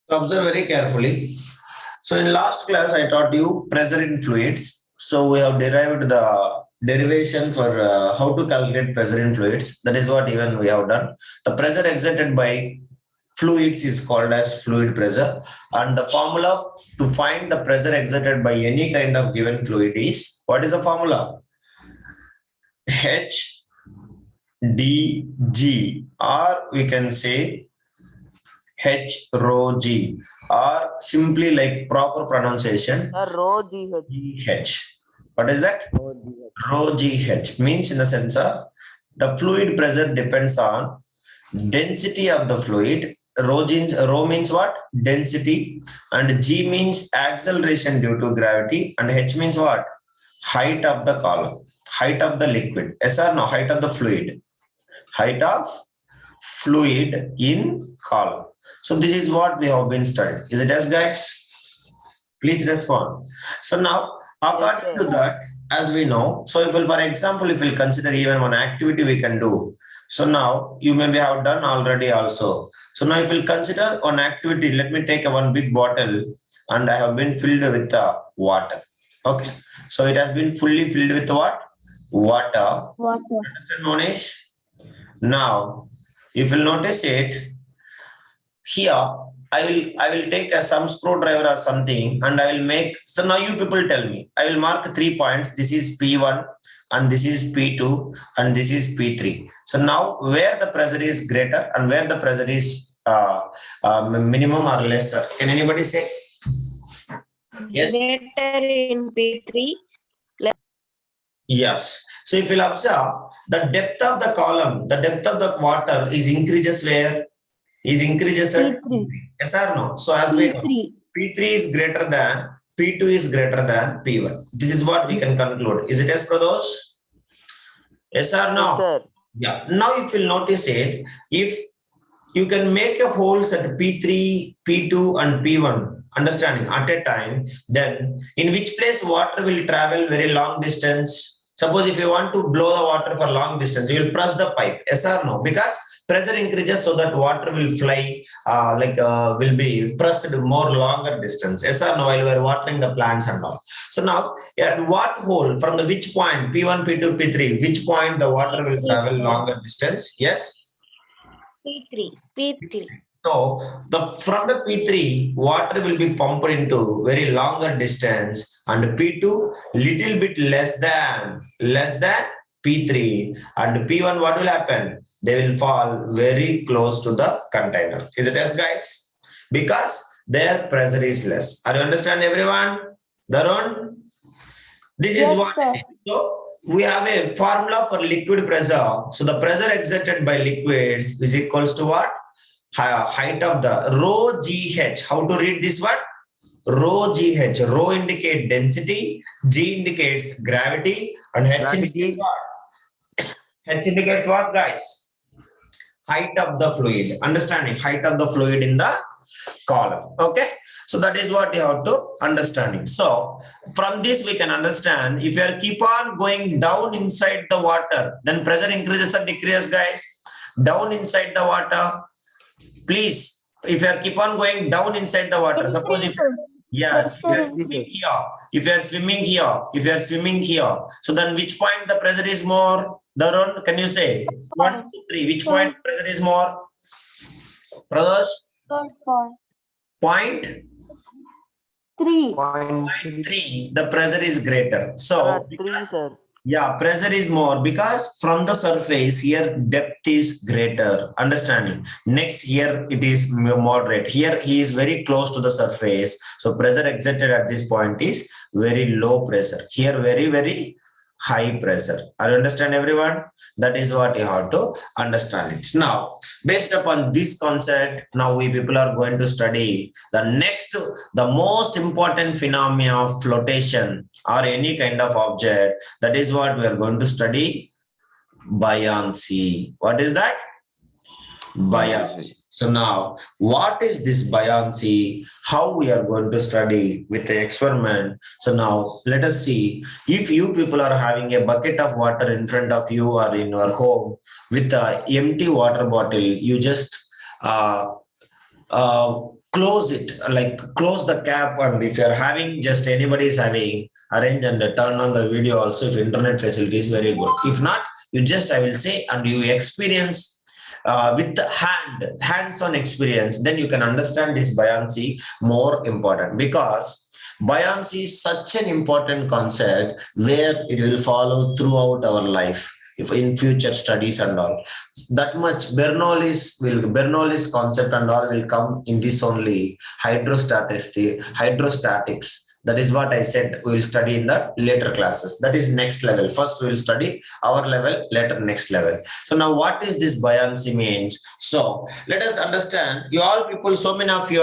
So observe very carefully. So in last class, I taught you pressure in fluids. So we have derived the derivation for how to calculate pressure in fluids. That is what even we have done. The pressure exerted by fluids is called as fluid pressure, and the formula to find the pressure exerted by any kind of given fluid is, what is the formula? H d g, or we can say H rho g, or simply like proper pronunciation Rho GH. GH. What is that? Rho GH. Rho GH means in the sense of the fluid pressure depends on density of the fluid. Rho means what? Density, and G means acceleration due to gravity, and H means what? Height of the column, height of the liquid. Yes or no? Height of the fluid, height of fluid in column. So this is what we have been studying. Is it yes, guys? Please respond. So now, according to that, as we know, so if we'll, for example, if we'll consider even one activity we can do. So now you maybe have done already also. So now if we'll consider one activity, let me take a one big bottle and I have been filled with water. Okay. So it has been fully filled with what? Water. Understand, Monish? Now, if you'll notice it, here I will take some screwdriver or something and I will make, so now you people tell me, I will mark 3 points. This is P1 and this is P2 and this is P3. So now where the pressure is greater and where the pressure is minimum or lesser? Can anybody say? Yes. Greater in P3. Yes. So if you'll observe, the depth of the column, the depth of the water is increases where? Is increases at P3. yes or no? So as we know, P3 is greater than, P2 is greater than P1. This is what we can conclude. Is it yes, Pradosh? Yes or no? Yes, sir. Yeah. Now if you'll notice it, if you can make a holes at P3, P2 and P1, understanding at a time, then in which place water will travel very long distance? Suppose if you want to blow the water for long distance, you will press the pipe. Yes or no? Because pressure increases so that water will fly, will be pressed more longer distance. Yes or no? While we are watering the plants and all. So now, at what hole, from the which point, P1, P2, P3, which point the water will travel longer distance? Yes? P3. So from the P3, water will be pumped into very longer distance, and P2 little bit less than P3, and P1 what will happen? They will fall very close to the container. Is it yes, guys? Because their pressure is less. Are you understand, everyone? Darun? This is what it is. So we have a formula for liquid pressure. So the pressure exerted by liquids is equals to what? Height of the rho GH. How to read this one? Rho GH. Rho indicates density, G indicates gravity, and H indicates what? H indicates what, guys? Height of the fluid. Understanding? Height of the fluid in the column. Okay. So that is what you have to understanding. So from this we can understand, if you are keep on going down inside the water, then pressure increases or decreases, guys? Down inside the water. Please, if you are keep on going down inside the water, suppose if yes, if you are swimming here, if you are swimming here, if you are swimming here, so then which point the pressure is more? Darun, can you say 1, 2, 3? Which point pressure is more? Brothers, point 3. Point 3. The pressure is greater. So 3, sir. yeah, pressure is more because from the surface here depth is greater. Understanding? Next here it is moderate. Here he is very close to the surface. So pressure exerted at this point is very low pressure. Here very high pressure. Are you understand, everyone? That is what you have to understand it. Now, based upon this concept, now we people are going to study the most important phenomena of flotation or any kind of object. That is what we are going to study, buoyancy. What is that? Buoyancy. So now, what is this buoyancy? How we are going to study with the experiment? So now, let us see. If you people are having a bucket of water in front of you or in your home with an empty water bottle, you just close it, like close the cap, and if you're having, just anybody is having, arrange and turn on the video also if internet facility is very good. If not, you just, I will say, and you experience with the hands-on experience, then you can understand this buoyancy more important, because buoyancy is such an important concept where it will follow throughout our life, if in future studies and all. That much Bernoulli's concept and all will come in this only hydrostatics. That is what I said we will study in the later classes. That is next level. First we will study our level, later next level. So now what is this buoyancy means? So let us understand. You all people, so many of you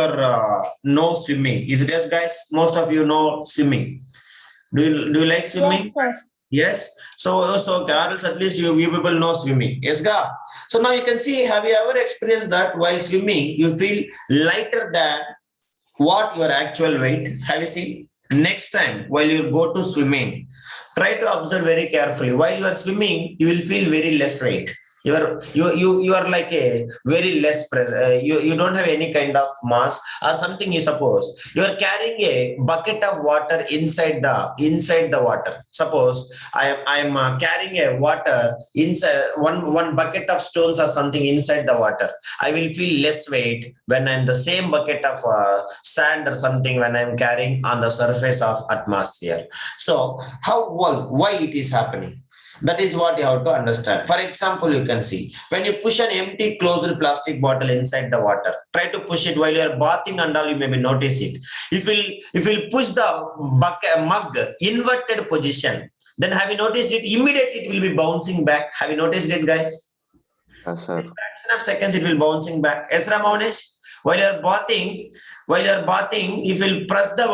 know swimming. Is it yes, guys? Most of you know swimming. Do you like swimming? Yes. So Carlos, at least you people know swimming. Yes, ga. So now you can see, have you ever experienced that while swimming, you feel lighter than what your actual weight? Have you seen? Next time, while you go to swimming, try to observe very carefully. While you are swimming, you will feel very less weight. You are like a very less you don't have any kind of mass or something. You suppose you are carrying a bucket of water inside the water. Suppose I am carrying a water inside one bucket of stones or something inside the water. I will feel less weight when I'm the same bucket of sand or something when I'm carrying on the surface of atmosphere. So why it is happening? That is what you have to understand. For example, you can see when you push an empty closed plastic bottle inside the water, try to push it while you are bathing and all, you maybe notice it. If you push the mug inverted position, then have you noticed it? Immediately it will be bouncing back. Have you noticed it, guys? Yes, sir. In a fraction of seconds it will bouncing back. Ezra Monish, while you are bathing, if you press the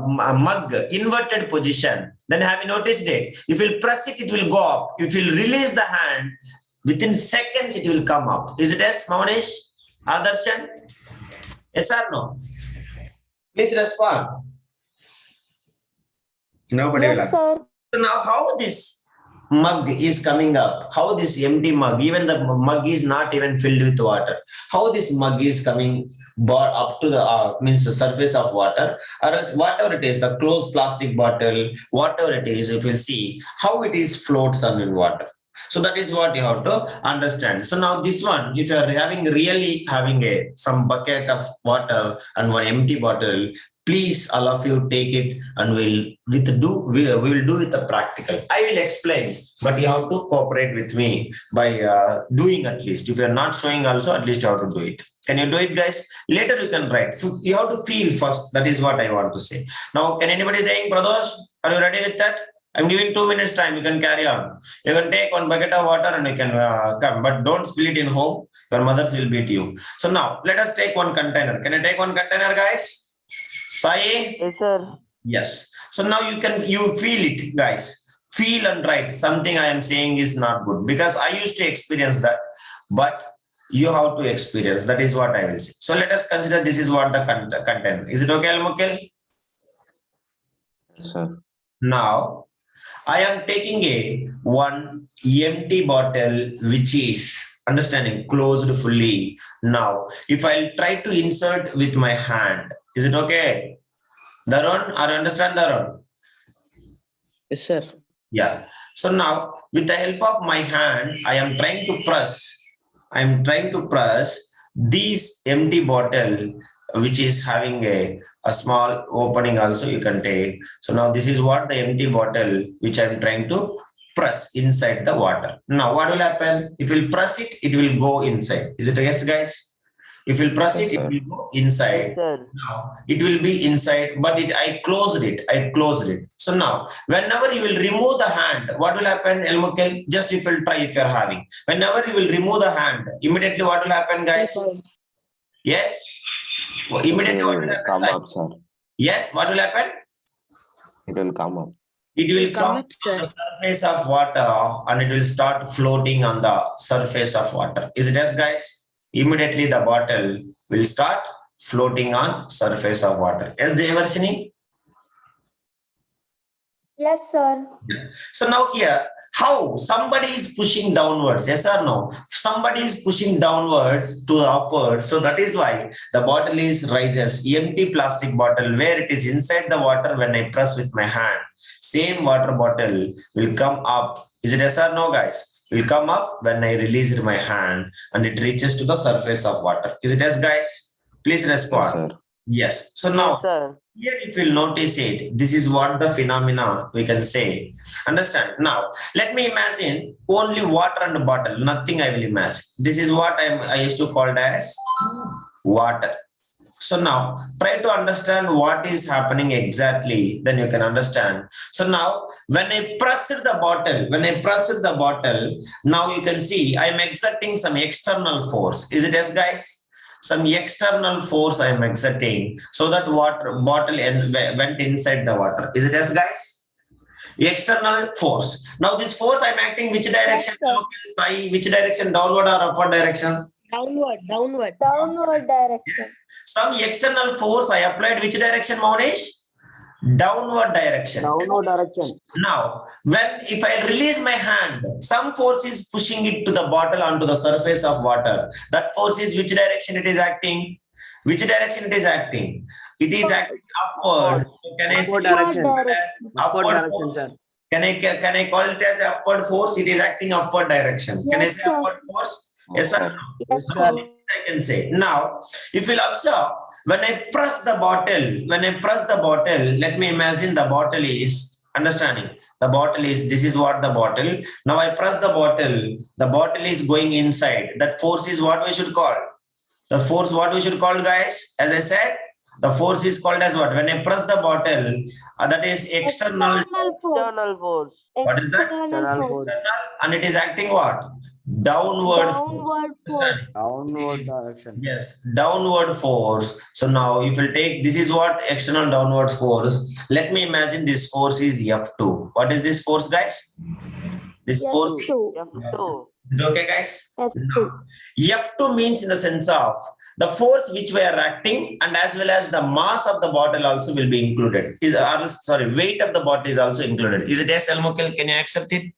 mug inverted position, then have you noticed it? If you press it, it will go up. If you release the hand, within seconds it will come up. Is it yes, Monish? Adarshan? Yes or no? Please respond. Nobody will. Yes, sir. So now how this mug is coming up, how this empty mug, even the mug is not even filled with water, how this mug is coming up to the means the surface of water, or else whatever it is, the closed plastic bottle, whatever it is, if you see how it is floats on in water. So that is what you have to understand. So now this one, if you are really having some bucket of water and one empty bottle, please all of you take it and we will do with the practical. I will explain, but you have to cooperate with me by doing at least. If you are not showing also, at least you have to do it. Can you do it, guys? Later you can write. You have to feel first. That is what I want to say. Now, can anybody saying, brothers, are you ready with that? I'm giving 2 minutes time. You can carry on. You can take one bucket of water and you can come, but don't spill it in home. Your mothers will beat you. So now let us take one container. Can you take one container, guys? Sai? Yes, sir. Yes. So now you feel it, guys. Feel and write. Something I am saying is not good because I used to experience that, but you have to experience. That is what I will say. So let us consider this is what the container. Is it okay, Al-Mukil? Yes, sir. Now, I am taking one empty bottle which is understanding closed fully. Now, if I'll try to insert with my hand, is it okay? Darun, I understand Darun? Yes, sir. Yeah. So now, with the help of my hand, I am trying to press this empty bottle which is having a small opening also you can take. So now this is what the empty bottle which I'm trying to press inside the water. Now what will happen? If you press it, it will go inside. Is it a yes, guys? If you press Yes, it, sir. it will go inside. Yes, sir. Now it will be inside, but I closed it. So now, whenever you will remove the hand, what will happen, Elmukil? Just if you'll try, if you're having. Whenever you will remove the hand, immediately what will happen, guys? Yes? Immediately what will It will happen? come Sai? up, sir. Yes, what will happen? It will come up. It will come up, sir. on the surface of water and it will start floating on the surface of water. Is it yes, guys? Immediately the bottle will start floating on surface of water. Yes, Jayavarshini? Yes, sir. So now here, How somebody is pushing downwards? Yes or no? Somebody is pushing downwards to the upward. So that is why the bottle is rises. Empty plastic bottle where it is inside the water when I press with my hand. Same water bottle will come up. Is it yes or no, guys? Will come up when I release my hand and it reaches to the surface of water. Is it yes, guys? Please Yes, respond. sir. Yes. So now Yes, sir. here, if you'll notice it, this is what the phenomena we can say. Understand? Now, let me imagine only water and bottle. Nothing I will imagine. This is what I used to call it as water. So now, try to understand what is happening exactly. Then you can understand. So now, when I press the bottle, now you can see I am exerting some external force. Is it yes, guys? Some external force I am exerting so that water bottle went inside the water. Is it yes, guys? External force. Now this force I'm acting which direction? Which direction? Downward or upward direction? Downward direction. Yes. Some external force I applied which direction, Monish? Downward direction. direction. Now, if I release my hand, some force is pushing it to the bottle onto the surface of water. That force is which direction it is acting? Which direction it is acting? It is acting upward. So can I say Upward it direction. as upward force? Can I call it as upward force? It is acting upward direction. Can I Yes, say sir. upward force? Yes, Yes, sir. sir. Yes, So sir. I can say. Now, if you'll observe, when I press the bottle, let me imagine the bottle is understanding. The bottle is, this is what the bottle. Now I press the bottle is going inside. That force is what we should call. The force, what we should call, guys? As I said, the force is called as what? When I press the bottle, that is external. Force. What is that? External force. And it is acting what? Downward force. Downward force. Understanding? Downward direction. Yes, downward force. So now if you take, this is what external downward force. Let me imagine this force is F2. What is this force, guys? This force is F2. F2. okay, guys? F2. F2 means in the sense of the force which we are acting and as well as the mass of the bottle also will be included. Weight of the bottle is also included. Is it yes, Almokil? Can you accept it?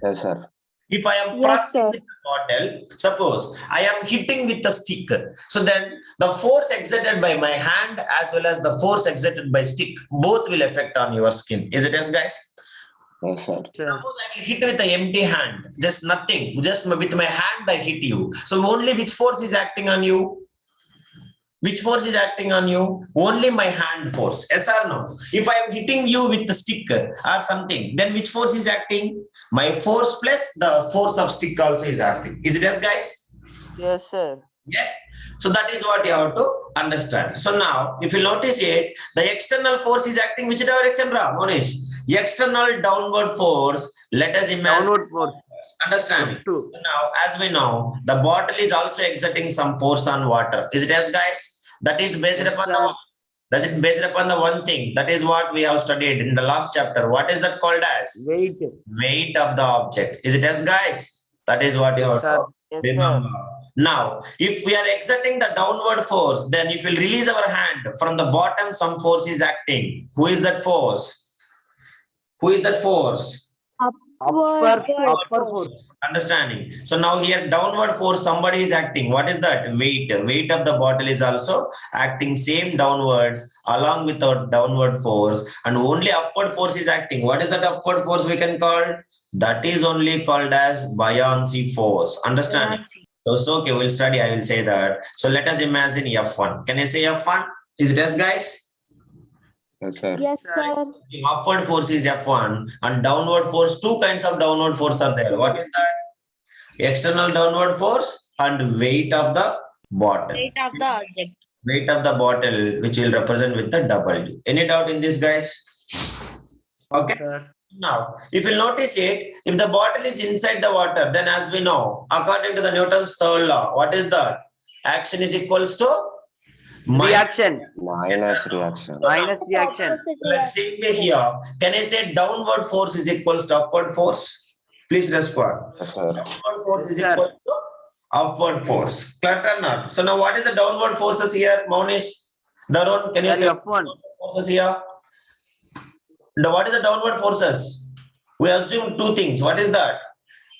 Yes, sir. If I am Yes, pressing sir. with the bottle, suppose I am hitting with a stick. So then the force exerted by my hand as well as the force exerted by stick, both will affect on your skin. Is it yes, guys? Yes, sir. Suppose I will hit with an empty hand, just nothing, just with my hand I hit you. So only which force is acting on you? Which force is acting on you? Only my hand force. Yes or no? If I am hitting you with the stick or something, then which force is acting? My force plus the force of stick also is acting. Is it yes, guys? Yes, sir. Yes. So that is what you have to understand. So now, if you notice it, the external force is acting which direction, Monish? External downward force. Let us imagine. Downward force. Understanding. F2. So now, as we know, the bottle is also exerting some force on water. Is it yes, guys? That is based Yes, upon sir. that is based upon the one thing. That is what we have studied in the last chapter. What is that called as? Weight. Weight of the object. Is it yes, guys? That is what you have Sir. to Yes, sir. remember. Now, if we are exerting the downward force, then if we release our hand from the bottom, some force is acting. Who is that force? Who is that force? Upward Upper force. Understanding. So now here downward force, somebody is acting. What is that? Weight. Weight of the bottle is also acting same downwards along with the downward force, and only upward force is acting. What is that upward force we can call? That is only called as buoyancy force. Understanding. So it's okay, we'll study. I will say that. So let us imagine F1. Can I say F1? Is it yes, guys? Yes, sir. Yes, sir. Upward force is F1 and downward force. Two kinds of downward force are there. What is that? External downward force and weight of the bottle. Weight of the object. Weight of the bottle, which will represent with the W. Any doubt in this, guys? Okay. Sir. Now, if you notice it, if the bottle is inside the water, then as we know, according to the Newton's third law, what is that? Action is equals to Reaction. Minus reaction. Minus reaction. Like same way here, can I say downward force is equals to upward force? Please respond. Yes, sir. Downward force is Yes, sir. equal to upward force. Clear or not? So now what is the downward forces here, Monish? Darun, can you say F1. forces here? What is the downward forces? We assume two things. What is that?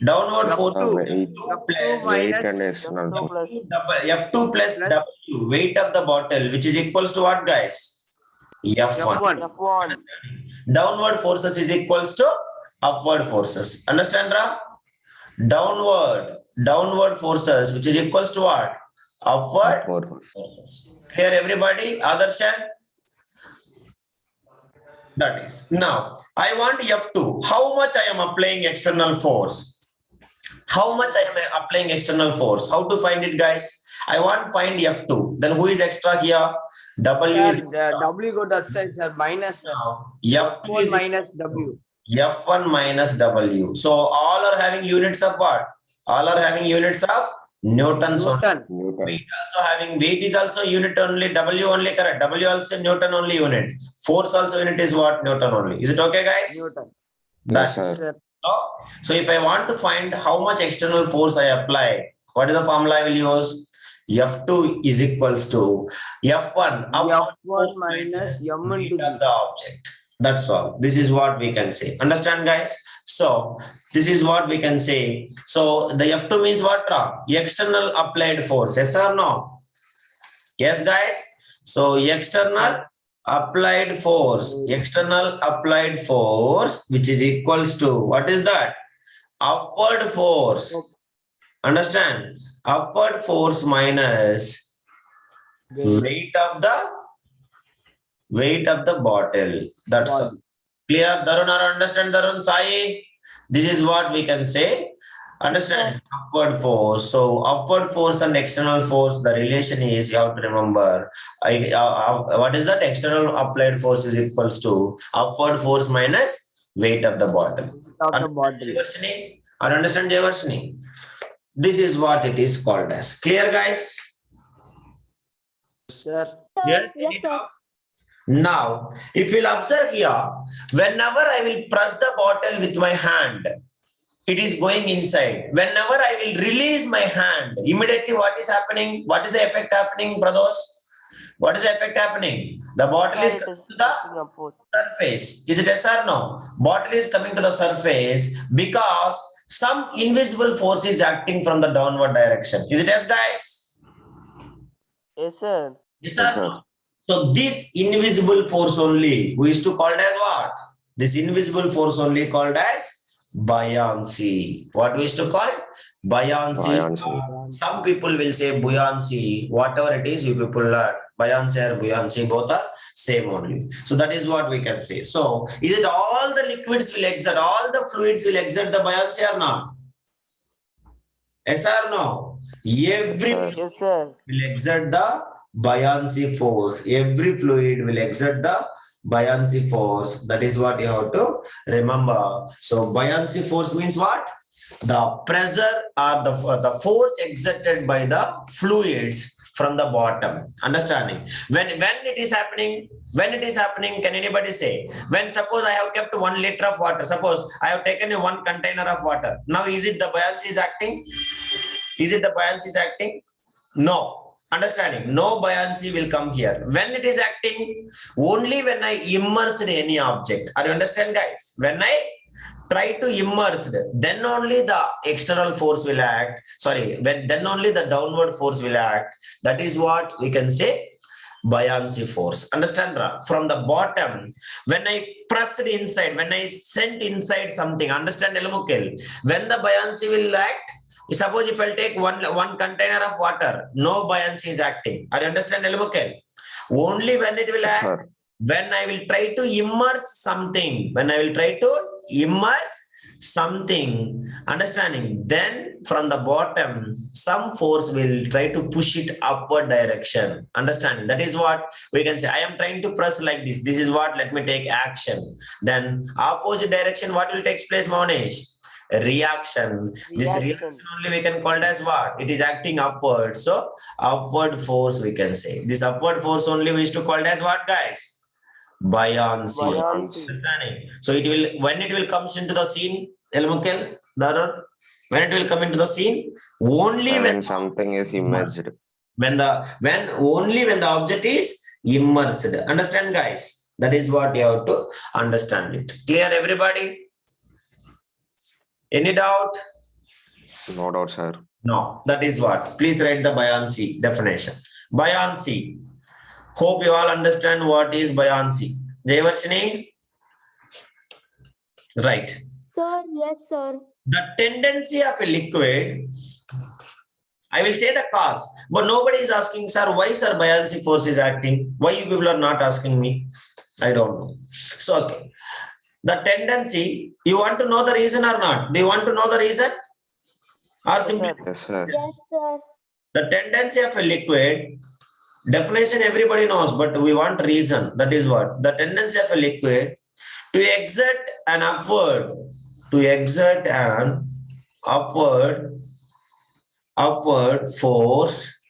Downward force Weight, plus weight minus and external F2 force. plus F2 plus Plus- W, weight of the bottle, which is equals to what, guys? F1. F1. Downward forces is equals to upward forces. Understand, Ra? Downward forces, which is equals to what? Upward forces. Clear, everybody? Adarshan? That is. Now, I want F2. How much I am applying external force? How much I am applying external force? How to find it, guys? I want to find F2. Then who is extra here? W is W go that side, sir. Minus now. F2 F1 is minus W. F1 minus W. So all are having units of what? All are having units of Newtons. Newton. Weight also having, weight is also unit only, W only, correct? W also Newton only unit. Force also unit is what? Newton only. Is it okay, guys? Newton. Yes, That- sir. So if I want to find how much external force I apply, what is the formula I will use? F2 is equals to F1 upward F1 force minus M weight into of G. the object. That's all. This is what we can say. Understand, guys? So this is what we can say. So the F2 means what? Ra? External applied force. Yes or no? Yes, guys. So external applied force, which is equals to, what is that? Upward force. Understand? Upward force minus weight of the bottle. That's all. Body. Clear, Darun? Or understand, Darun? Sai? This is what we can say. Understand? Upward force. So upward force and external force, the relation is, you have to remember, what is that? External applied force is equals to upward force minus weight of the bottle. Of the bottle. Jayavarshini? Or understand, Jayavarshini? This is what it is called as. Clear, guys? Sir. Yes, sir. Now, if you'll observe here, whenever I will press the bottle with my hand, it is going inside. Whenever I will release my hand, immediately what is happening? What is the effect happening, brothers? What is the effect happening? The bottle is coming to the surface. Is it yes or no? Bottle is coming to the surface because some invisible force is acting from the downward direction. Is it yes, guys? Yes, sir. Yes, Yes, sir. sir. So this invisible force only, we used to call it as what? This invisible force only called as buoyancy. What we used to call? Buoyancy. Buoyancy. Some people will say buoyancy. Whatever it is, you people learn. Buoyancy or buoyancy, both are same only. So that is what we can say. So is it all the liquids will exert, all the fluids will exert the buoyancy or not? Yes or no? Every Yes, sir. will exert the buoyancy force. Every fluid will exert the buoyancy force. That is what you have to remember. So buoyancy force means what? The pressure or the force exerted by the fluids from the bottom. Understanding? When it is happening, can anybody say? When suppose I have kept 1 liter of water, suppose I have taken 1 container of water. Now is it the buoyancy is acting? Is it the buoyancy is acting? No. Understanding? No buoyancy will come here. When it is acting, only when I immerse in any object. Are you understand, guys? When I try to immerse, then only the external force will act. Then only the downward force will act. That is what we can say buoyancy force. Understand? Ra? From the bottom, when I pressed inside, when I sent inside something, understand, Elmukil? When the buoyancy will act, suppose if I'll take one container of water, no buoyancy is acting. Are you understand, Elmukil? Only when it will act, Sir. when I will try to immerse something, understanding, then from the bottom, some force will try to push it upward direction. Understanding? That is what we can say. I am trying to press like this. This is what, let me take action. Then opposite direction, what will take place, Monish? Reaction. This reaction only we can call it as what? It is acting upward. So upward force we can say. This upward force only we used to call it as what, guys? Buoyancy. Understanding? So it will, when it will comes into the scene, Elmukel, Darur, when it will come into the scene, only When when something is immersed. when the object is immersed. Understand, guys? That is what you have to understand it. Clear, everybody? Any doubt? No doubt, sir. No, that is what. Please write the buoyancy definition. Buoyancy. Hope you all understand what is buoyancy. Jayavarshini? Right. Sir, yes, sir. The tendency of a liquid, I will say the cause, but nobody is asking, sir, why sir buoyancy force is acting? Why you people are not asking me? I don't know. So, okay. The tendency, you want to know the reason or not? Do you want to know the reason? Or simply sir. Yes, sir. Yes, sir. the tendency of a liquid, definition everybody knows, but we want reason. That is what? The tendency of a liquid to exert an upward force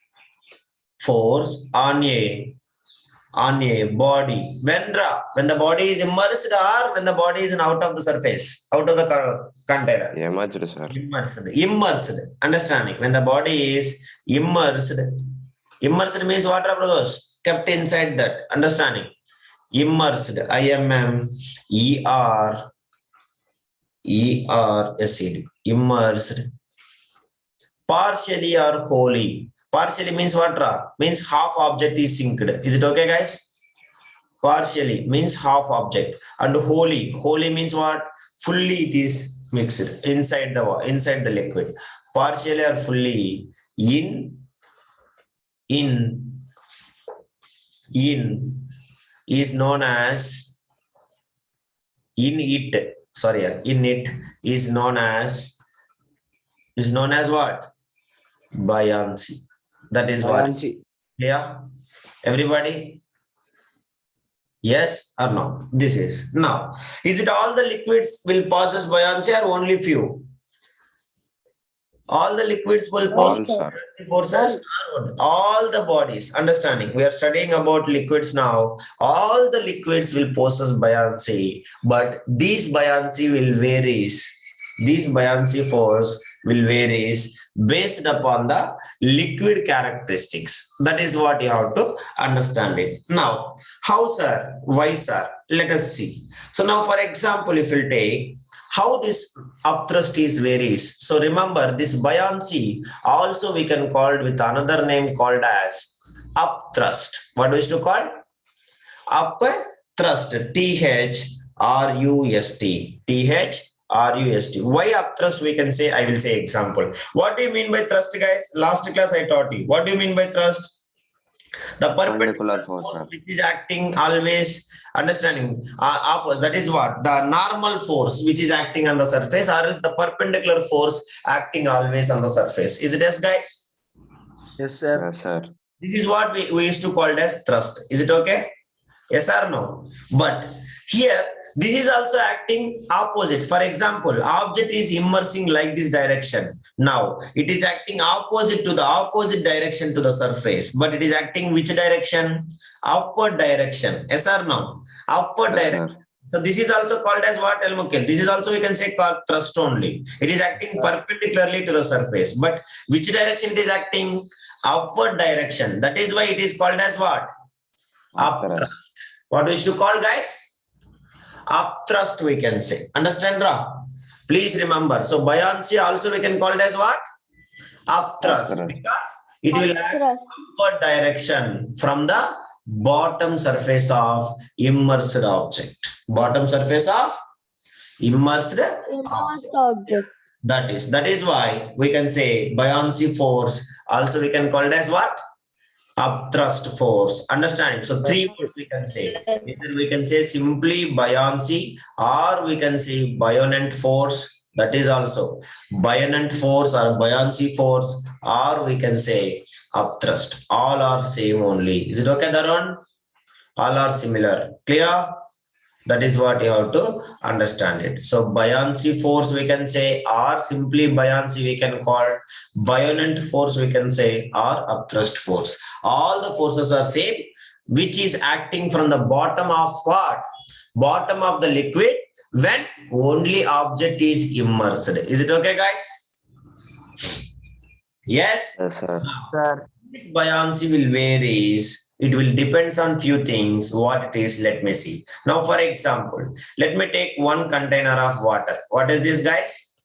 on a body when the body is immersed or when the body is out of the surface, out of the container. Emerged, sir. Immersed. Understanding? When the body is immersed means what, brothers? Kept inside that. Understanding? Immersed. IMMERSED. Immersed. Partially or wholly. Partially means what? Means half object is synced. Is it okay, guys? Partially means half object. And wholly means what? Fully it is mixed inside the liquid. Partially or fully in is known as in it is known as what? Buoyancy. That is what. Yeah, everybody. Yes or no? This is now. Is it all the liquids will possess buoyancy or only few? All the liquids will All, possess sir. forces. All the bodies. Understanding? We are studying about liquids now. All the liquids will possess buoyancy, but this buoyancy will varies. This buoyancy force will varies based upon the liquid characteristics. That is what you have to understand it. Now, how, sir? Why, sir? Let us see. So now, for example, if you take how this upthrust is varies. So remember, this buoyancy also we can call it with another name called as upthrust. What do we to call? Upthrust. THRUST. Why upthrust? We can say, I will say example. What do you mean by thrust, guys? Last class I taught you. What do you mean by thrust? The perpendicular force which is acting always, understanding opposite. That is what? The normal force which is acting on the surface, or is the perpendicular force acting always on the surface. Is it yes, guys? Yes, sir. Yes, sir. This is what we used to call it as thrust. Is it okay? Yes or no? But here, this is also acting opposite. For example, object is immersing like this direction. Now, it is acting opposite direction to the surface. But it is acting which direction? Upward direction. Yes or no? Upward Yes, direction. sir. So this is also called as what, Elmukil? This is also we can say called thrust only. It is acting perpendicularly to the surface. But which direction it is acting? Upward direction. That is why it is called as what? Upthrust. What we should call, guys? Upthrust we can say. Understand, Ra? Please remember. So buoyancy also we can call it as what? Upthrust. Upthrust. Because it will act Upthrust. upward direction from the bottom surface of immersed object. Bottom surface of immersed Immersed object. That is why we can say buoyancy force. Also we can call it as what? Upthrust force. Understand? So three words we can say. Either we can say simply buoyancy, or we can say buoyant force. That is also buoyant force or buoyancy force, or we can say upthrust. All are same only. Is it okay, Darun? All are similar. Clear? That is what you have to understand it. So buoyancy force we can say, or simply buoyancy we can call, buoyant force we can say, or upthrust force. All the forces are same, which is acting from the bottom of what? Bottom of the liquid when only object is immersed. Is it okay, guys? Yes? Yes, sir. Sir. This buoyancy will varies. It will depends on few things. What it is, let me see. Now, for example, let me take one container of water. What is this, guys?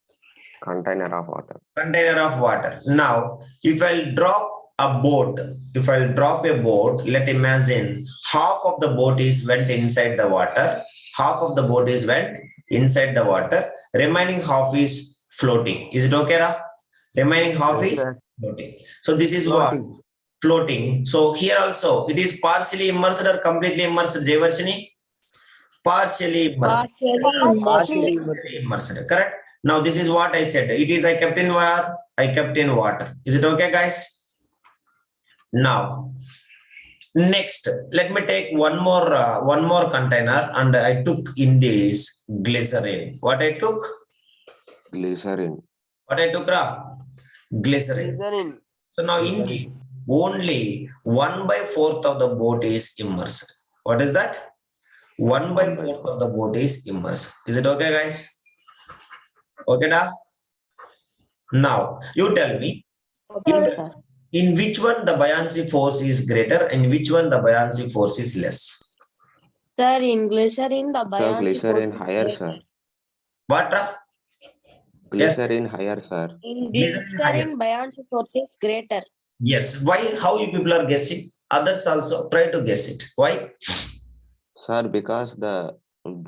Container of water. Container of water. Now, if I'll drop a boat, if I'll drop a boat, let imagine half of the boat is went inside the water, half of the boat is went inside the water, remaining half is floating. Is it okay, Ra? Remaining half Yes, is sir. floating. So this is what? Floating. Floating. So here also it is partially immersed or completely immersed, Jayvarshini? Partially immersed. Partially Immersed. Correct. Now this is what I said. It is I kept in where? I kept in water. Is it okay, guys? Now, next, let me take one more container, and I took in this glycerin. What I took? Glycerin. What I took, Ra? Glycerin. Glycerin. So now in only 1/4 of the boat is immersed. What is that? 1/4 of the boat is immersed. Is it okay, guys? Okay, da? Now you tell me Okay, sir. in which one the buoyancy force is greater and which one the buoyancy force is less. Sir, in glycerin, the Sir, buoyancy force glycerin is higher, greater. sir. What? Ra? Glycerin higher, sir. In Glycerin higher. glycerin, buoyancy force is greater. Yes. Why? How you people are guessing? Others also try to guess it. Why? Sir, because the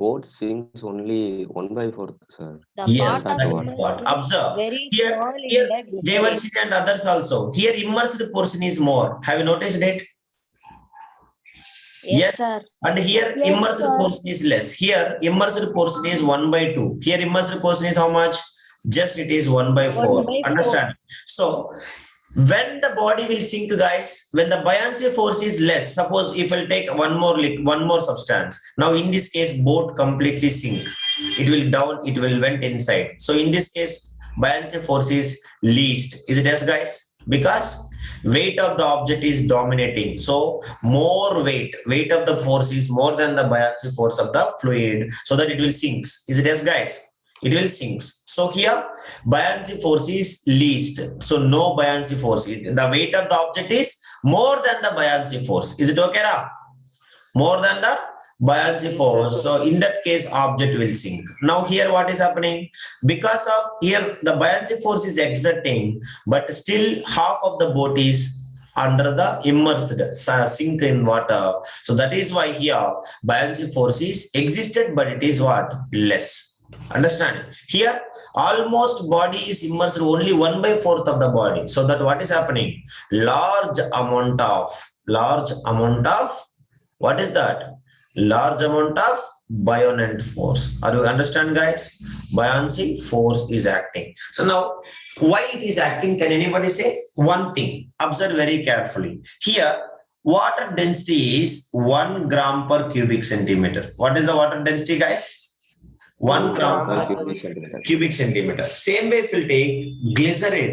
boat sinks only 1/4, sir. The Yes, part that of is immersed what. immersion is Observe. very Here, small in here, the glycerin. Jayvarshini and others also. Here, immersed portion is more. Have you noticed it? Yes, Yes. sir. And here, Yes, immersed sir. portion is less. Here, immersed portion is 1/2. Here, immersed portion is how much? Just it is 1/4. 1/4. Understand? So, when the body will sink, guys, when the buoyancy force is less, suppose if I'll take one more substance. Now, in this case, boat completely sink. It will down, it will went inside. So, in this case, buoyancy force is least. Is it yes, guys? Because weight of the object is dominating. So, more weight of the force is more than the buoyancy force of the fluid, so that it will sinks. Is it yes, guys? It will sinks. So here buoyancy force is least. So no buoyancy force. The weight of the object is more than the buoyancy force. Is it okay, Ra? More than the buoyancy force. So in that case, object will sink. Now here what is happening? Because of here the buoyancy force is exerting, but still half of the boat is under the immersed sink in water. So that is why here buoyancy force is existed, but it is what? Less. Understand? Here almost body is immersed only 1/4 of the body. So that what is happening? Large amount of what is that? Large amount of buoyant force. Are you understand, guys? Buoyancy force is acting. So now why it is acting? Can anybody say? One thing. Observe very carefully. Here water density is 1 gram per cubic centimeter. What is the water density, guys? 1 gram per cubic centimeter. Same way if we'll take glycerin,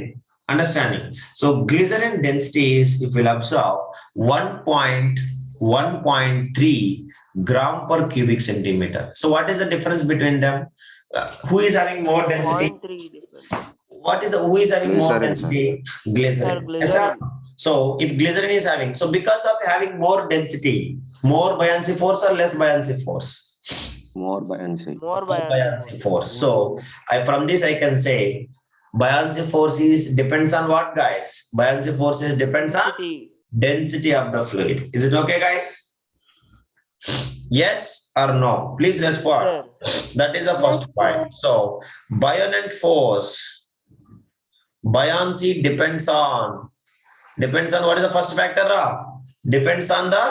understanding. So glycerin density is, if we'll observe, 1.3 gram per cubic centimeter. So what is the difference between them? Who is having more density? 0.3 difference. Who is having more Glycerin, density? Sir, Glycerin. Yes, sir? glycerin. So if glycerin is having, so because of having more density, more buoyancy force or less buoyancy force? More buoyancy. More Buoyancy force. So from this I can say buoyancy force is depends on what, guys? Buoyancy force is depends on density of the fluid. Is it okay, guys? Yes or no? Please respond. Sir. That is the first point. So buoyant force, buoyancy depends on what is the first factor? Depends on the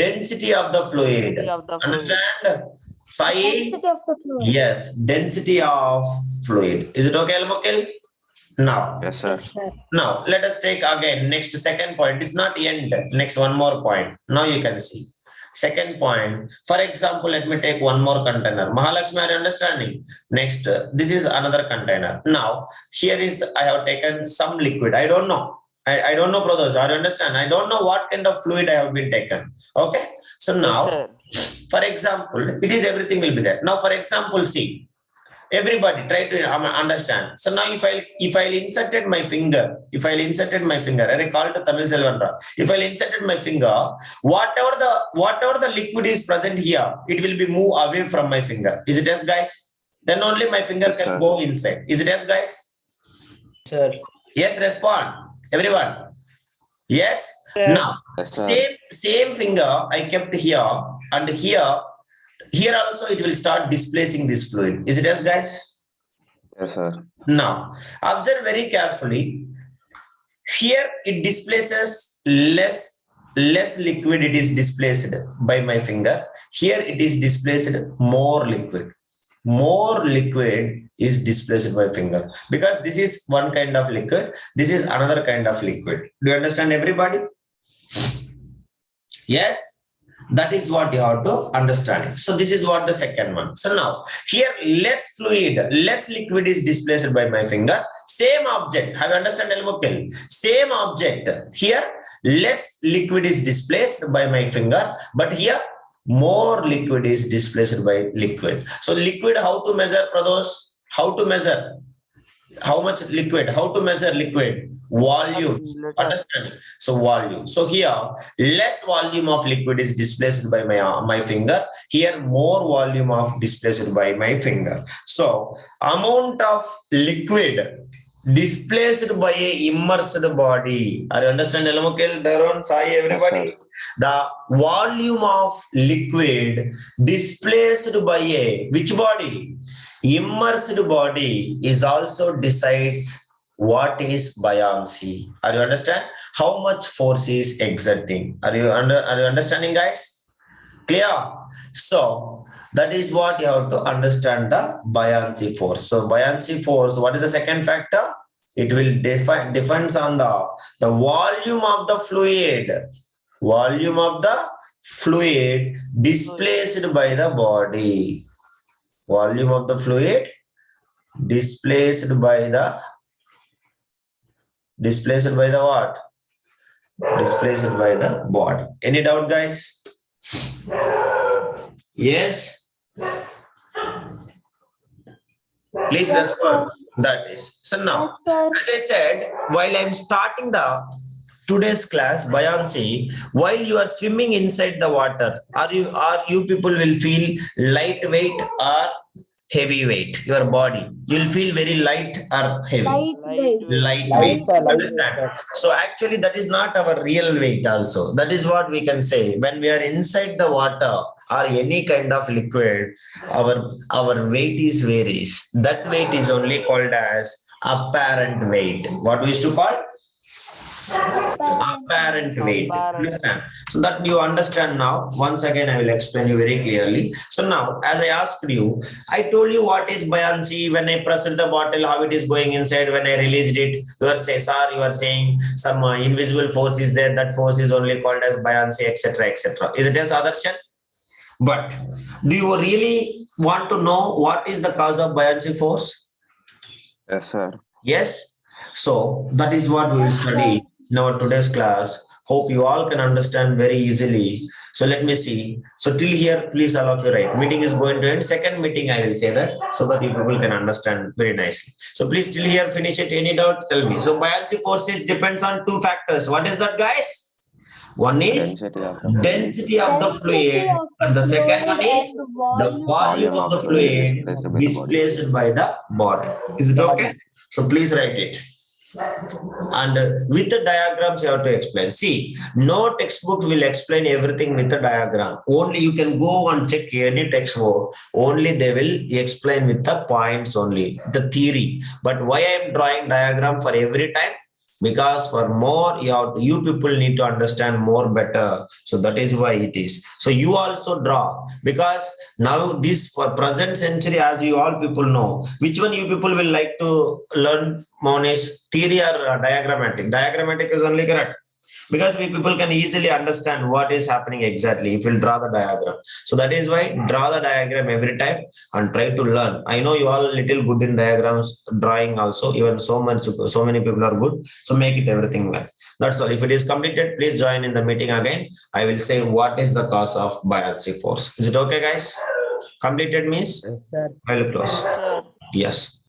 density of the fluid. Density of the fluid. Understand? Sai? Density of the fluid. Yes, density of fluid. Is it okay, Al-Mukil? Now, Yes, sir. Yes, sir. now let us take again next second point. It's not end. Next one more point. Now you can see. Second point. For example, let me take one more container. Mahalakshmi, are you understanding? Next, this is another container. Now, here is I have taken some liquid. I don't know. I don't know, brothers. Are you understand? I don't know what kind of fluid I have been taken. Okay. So now, Sir. for example, it is everything will be there. Now, for example, see, everybody try to understand. So now if I inserted my finger, I recall to Tamil Selvanra, if I inserted my finger, whatever the liquid is present here, it will be move away from my finger. Is it yes, guys? then only my finger Yes, can sir. go inside. Is it yes, guys? Sir. Yes, respond. Everyone. Yes. Sir. Now, Yes, sir. same finger I kept here and here. Here also it will start displacing this fluid. Is it yes, guys? Yes, sir. Now, observe very carefully. Here it displaces less liquid, it is displaced by my finger. Here it is displaced more liquid. More liquid is displaced by finger because this is one kind of liquid. This is another kind of liquid. Do you understand, everybody? Yes. That is what you have to understand. So this is what the second one. So now here less fluid, less liquid is displaced by my finger. Same object. Have you understand, Elmukil? Same object. Here less liquid is displaced by my finger, but here more liquid is displaced by liquid. So liquid, how to measure, Pradosh? How to measure? How much liquid? How to measure liquid? Volume. Understanding? So volume. So here less volume of liquid is displaced by my finger. Here more volume of displaced by my finger. So amount of liquid displaced by a immersed body. Are you understand, Elamukil, Darun, Sai, everybody? Yes, The volume of liquid displaced by a which body? Immersed body is also decides what is buoyancy. Are you understand? How much force is exerting? Are you understanding, guys? Clear? So that is what you have to understand, the buoyancy force. So buoyancy force, what is the second factor? It will depends on the volume of the fluid. Volume of the fluid displaced by the body. Volume of the fluid displaced by the what? Displaced by the body. Any doubt, guys? Yes. Please Yes, respond. That is. So now, Yes, sir. as I said, while I'm starting the today's class, buoyancy, while you are swimming inside the water, are you people will feel lightweight or heavyweight? Your body, you'll feel very light or heavy. Lightweight. Lightweight. Sir, lightweight, Understand? sir. So actually that is not our real weight also. That is what we can say. When we are inside the water or any kind of liquid, our weight is varies. That weight is only called as apparent weight. What we used to call? Apparent weight. Understand? So that you understand now. Once again, I will explain you very clearly. So now, as I asked you, I told you what is buoyancy. When I pressed the bottle, how it is going inside. When I released it, you are saying some invisible force is there. That force is only called as buoyancy, etc., etc. Is it as Adarshan? But do you really want to know what is the cause of buoyancy force? Yes, sir. Yes. So that is what we will study in our today's class. Hope you all can understand very easily. So let me see. So till here, please all of you write. Meeting is going to end. Second meeting, I will say that so that you people can understand very nicely. So please till here, finish it. Any doubt? Tell me. So buoyancy forces depends on two factors. What is that, guys? One is density of the fluid, and the second one is the volume of the fluid displaced by the body. Is it okay? So please write it. And with the diagrams you have to explain. See, no textbook will explain everything with the diagram. Only you can go and check any textbook. Only they will explain with the points only, the theory. But why I am drawing diagram for every time? Because for more you people need to understand more better. So that is why it is. So you also draw, because now this for present century, as you all people know, which one you people will like to learn more is theory or diagrammatic? Diagrammatic is only correct, because we people can easily understand what is happening exactly if we'll draw the diagram. So that is why draw the diagram every time and try to learn. I know you all little good in diagrams, drawing also, even so many people are good. So make it everything well. That's all. If it is completed, please join in the meeting again. I will say what is the cause of buoyancy force. Is it okay, guys? Completed means Yes, sir. I will close. Yes.